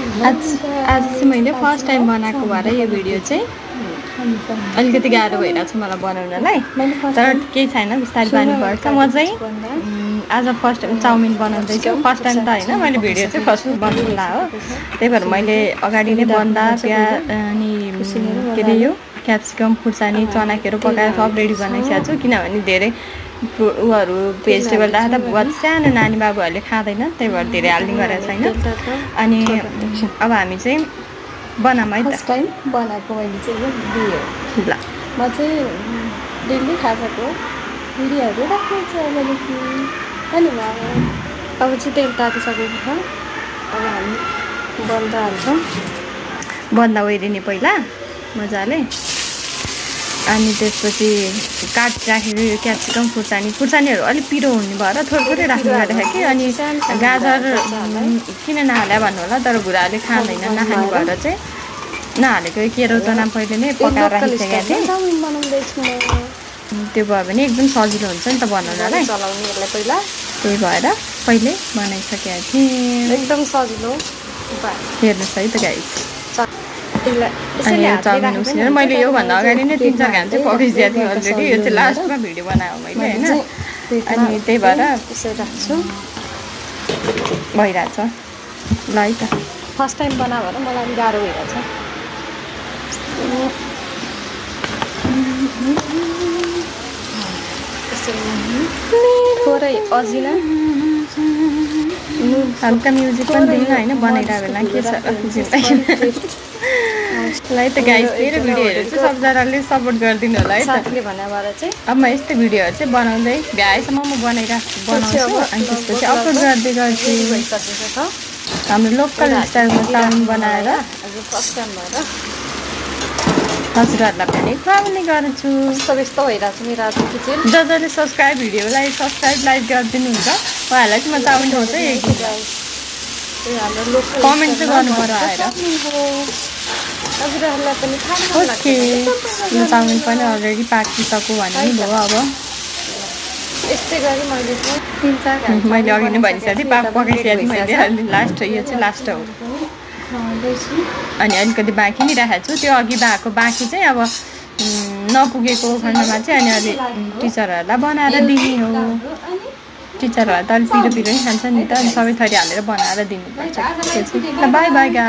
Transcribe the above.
आज चाहिँ मैले फर्स्ट टाइम बनाएको भएर यो भिडियो चाहिँ अलिकति गाह्रो भइरहेको छ मलाई बनाउनलाई, तर केही छैन, बिस्तारै जानुपर्छ। म चाहिँ आज फर्स्ट टाइम चाउमिन बनाउँदैछु। फर्स्ट टाइम त होइन, मैले भिडियो चाहिँ फर्स्ट बनाउँला हो, त्यही भएर मैले अगाडि नै बन्दा प्याज अनि के अरे यो क्याप्सिकम खुर्सानी चनाहरू पकाएर सब रेडी बनाइसकेको छु, किनभने धेरै उहरू भेजिटेबल राख्दा बहुत सानो नानी बाबुहरूले खाँदैन, त्यही भएर धेरै हाल्ने गरेको छैन। अनि अब हामी चाहिँ बनाऊँ है त। फर्स्ट टाइम बनाएको मैले चाहिँ यो भिडियो ल म चाहिँ डेली खाजाको भिडियोहरू राख्दैछु अहिलेदेखि। धन्यवाद। अब चाहिँ तेल तातिसकेको छ, अब हामी बन्दा हाल्छौँ। बन्दा ओइरिने पहिला मजाले, अनि त्यसपछि काट राखेको यो क्याप्सिकम खुर्सानीहरू अलिक पिरो हुने भएर थोरै राख्नु गरेको कि। अनि गाजर किन नहाले भन्नु होला, तर बुढाले खाँदैन, नखाने भएर चाहिँ नहालेको। केरो चना पहिले नै पकाएर राखिसकेको थिएँ, त्यो भयो भने एकदम सजिलो हुन्छ नि त बनाउनलाई, चलाउने यसलाई पहिला, त्यही भएर पहिले बनाइसकेको थिएँ। एकदम सजिलो। हेर्नुहोस् है त गाइस। अनि अनि चाउमिन उसिनेर मैले योभन्दा अगाडि नै 3-4 घन्टा चाहिँ पकाइसकेको थिएँ अलरेडी। यो चाहिँ लास्टमा भिडियो बनाएको मैले होइन, अनि त्यही भएर त्यसरी राख्छु भइरहेछ। ल है त, फर्स्ट टाइम बनायो भने मलाई पनि गाह्रो भइरहेछ। थोरै अजिना हल्का म्युजिक पनि दिनु होइन, बनाइरहेको बेला के छ ल है त गाइस। मेरो भिडियोहरू चाहिँ सबजनाले सपोर्ट गरिदिनु होला है त। साथीले भने भएर चाहिँ अब म यस्तै भिडियोहरू चाहिँ बनाउँदै भ्याएसम्म म बनाउँछु, अनि त्यसपछि अपलोड गर्दै गर्छु। हाम्रो लोकल स्टाइलमा चाउमिन बनाएर फर्स्ट टाइम भएर हजुरहरूलाई पनि खुवाउने गर्छु। व्यस्त भइरहेको छ मेरो आज किचन। जसले सब्सक्राइब भिडियोलाई सब्सक्राइब लाइक गरिदिनुहुन्छ उहाँहरूलाई चाहिँ म चाउमिन खुवाउँछु। हाम्रो लोकल कमेन्ट चाहिँ गर्नु पर्यो आएर। हजुरहरूलाई पनि ओके, यो चाउमिन पनि अलरेडी पाकिसक्यो भने नि भयो। अब यस्तै गरी मैले 3-4 घन्टा मैले अघि नै भनिसकेको थिएँ, पकाइसकेको थिएँ मैले। अनि लास्ट यो चाहिँ लास्ट हो, अनि अलिकति बाँकी नै राखेको छु। त्यो अघि बाँकी चाहिँ अब नपुगेको खण्डमा चाहिँ अनि अलि टिचरहरूलाई बनाएर दिने हो। टिचरहरूलाई त अलिक पिरो पिरो नै खान्छ नि त, अनि सबै थरी हालेर बनाएर दिनुपर्छ। By by guys.